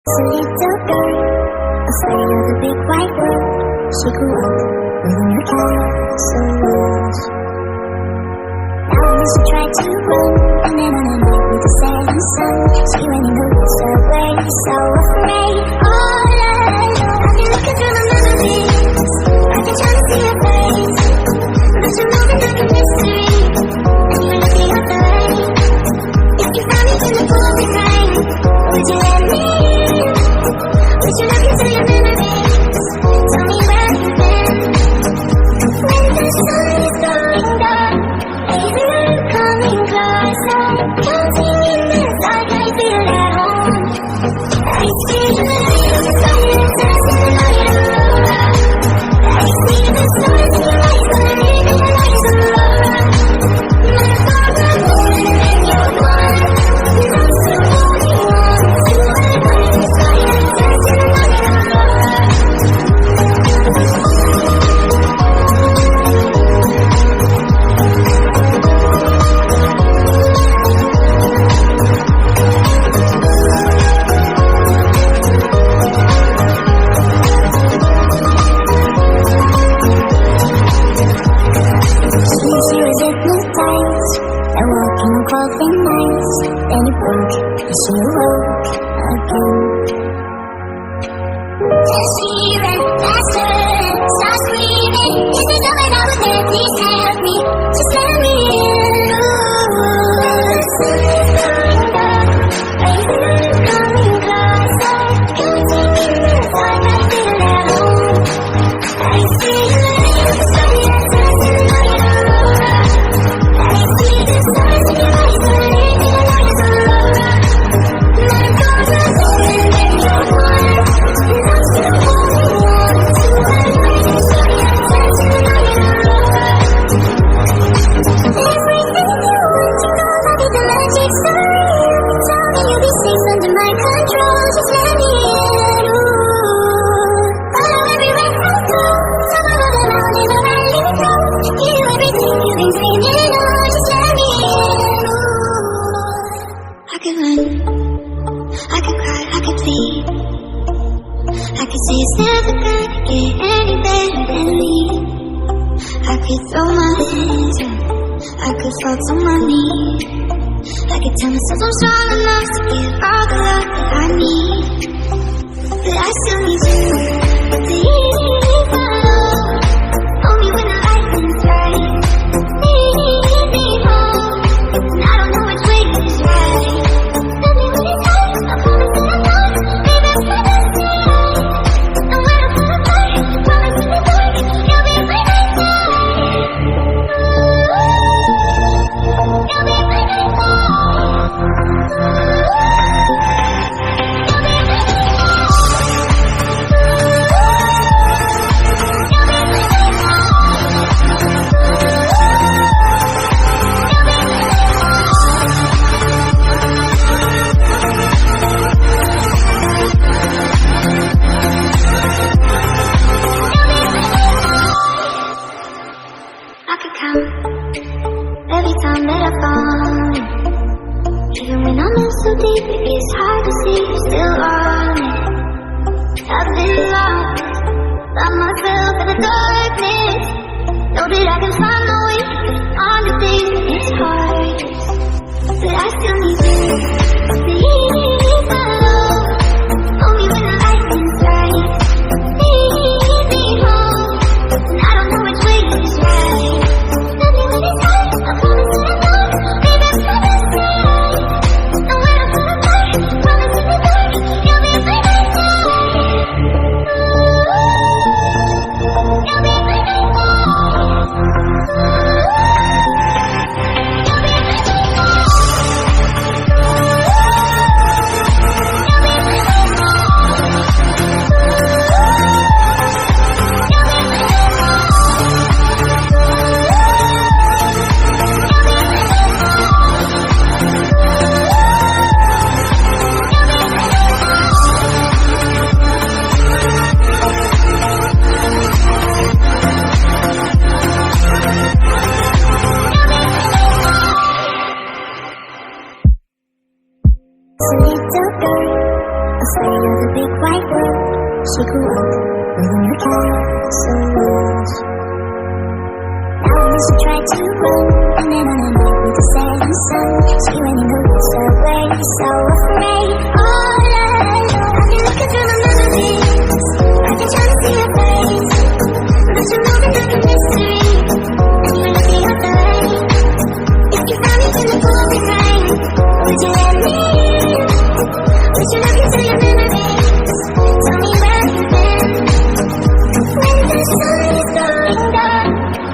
A little girl, afraid of the big white world. She grew up within her castle walls. Now and then she tried to run, and then on a night with the setting sun, she went in the woods away, so afraid, all alone. I've been looking through my memories, I've been trying to see your face, but you're moving like a mystery, and you're looking up the way. If you found me in the pouring rain, would you let me in? Would you look into your memories? Tell me where you've been. When the sun is going down, baby, I'm coming closer. Counting minutes, I can feel at home. I see the silence as the light aurora. I see the stars in your eyes, but I need the lights aurora. My father born and you're one. I'm still holding on to a bright silence as the light aurora. She was hypnotized and walking on cold nights. Then it broke and she awoke again. Then she ran faster and started screaming, "This is all that I was there, please help me, just let me in." Ooh, the sun is going down, baby, I'm coming closer. Counting minutes, I can feel at home. I see the light of the silence as the light aurora. I see the stars in your eyes, but I need the lights aurora. My father born and you're one, and I'm still holding on to a bright silence as the light aurora. Everything you want to know, I'll be the magic story. Tell me you'll be safe under my control, just let me in. Ooh, follow everywhere I go, tell me all around and around you know. Give you everything you've been dreaming of, just let me in. Ooh, I could run, I could cry, I could plead, I could say it's never gonna get any better than me. I could throw my hands up, I could fall to my knees, I could tell myself I'm strong enough to give all the love that I need. But I still need you, please follow. Hold me when the lightning's right, lead me home, and I don't know which way is right. Tell me when it's right, I promise that I'm not, baby, I swear that's right. And when I fall apart, promise in the dark, you'll be my night light. You'll be my night light. You'll be my night I could count every time that I fall. Even when I'm in so deep, it's hard to see you're still on me. I've been lost by myself in the darkness. Know that I can find my way on the days when it's hardest. But I still need you, please follow. Hold me when the lightning's right, lead me home, and I don't know which way is right. Tell me when it's right, I promise that I'm not, baby, I swear that's right. And when I fall apart, promise in the dark, you'll be my night light. You'll be my night light. You'll be my night light. afraid of the big white world. She grew up within her castle walls. Now and then she tried to run, and then on a night with the setting sun, she went in the woods away, so afraid. All alone, I've been looking through my memories. I've been trying to see your face, but you're moving like a mystery, and you're looking at the rain. If you found me in the pouring rain, would you let me in? Would you look into your memories? Tell me where you've been. When the sun is going down,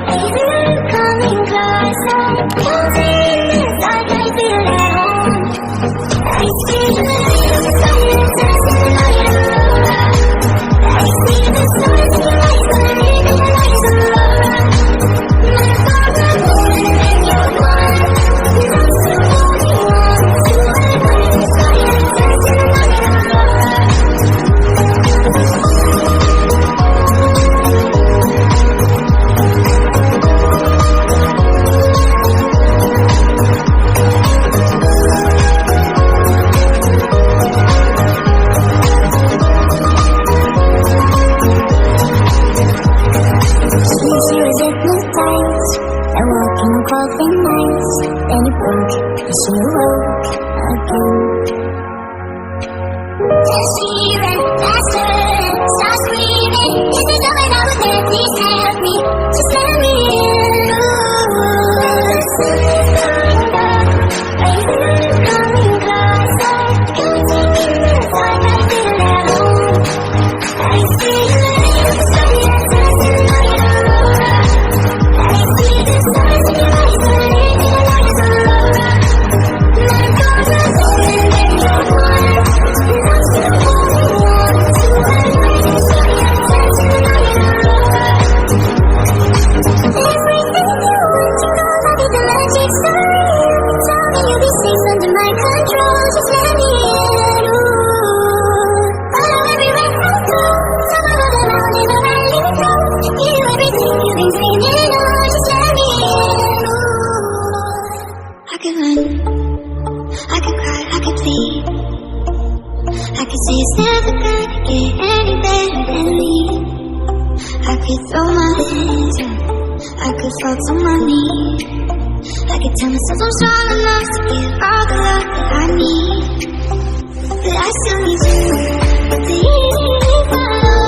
baby, you're coming closer. Counting minutes, I can feel at home. I see the silence in the light aurora. I see the stars in your eyes, but I need the lights aurora. My father, and you're one. I'm still holding on to a light silence in the light aurora. She was hypnotized by walking on cold nights. Then it broke, and she awoke again. Just hearing faster and start screaming. This is all that I was there, please help me. Just let me in. Ooh, the sun is going down, baby, you're coming closer. Counting minutes, I can feel at home. I see the light, silence in the light aurora. I see the stars in your eyes, but I need the lights aurora. My father, and you're one, and I'm still holding on to a light silence in the light aurora. Everything you want to know, I'll be the magic story. Tell me you'll be safe under my control. Just let me in. Ooh, follow everywhere I go. Somewhere all around in a valley below. You do everything you've been dreaming of. Just let me in. Ooh, I could run, I could cry, I could plead. I could say it's never gonna get any better than me. I could throw my hands up, I could fall to my knees. I could tell myself I'm strong enough to give all the love that I need. But I still need you to follow.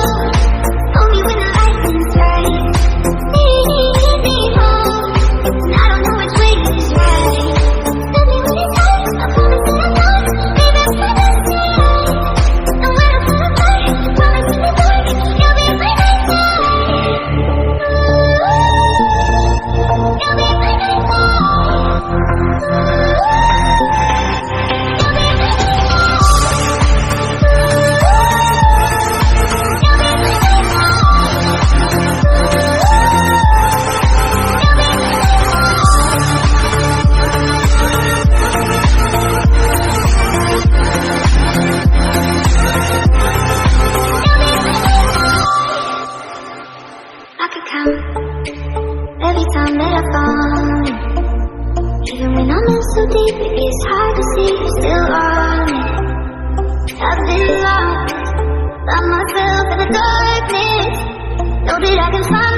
Hold me when the lightning's right. Lead me home, and I don't know which way is right. Tell me when it's time, I promise that I'm not. Baby, that's my destiny. And when I fall apart, I promise in the dark, you'll be my nighttime. You'll be my I could count every time that I fall. Even when I'm in so deep, it's hard to see you're still on me. I've been lost by myself in the darkness. Know that I can find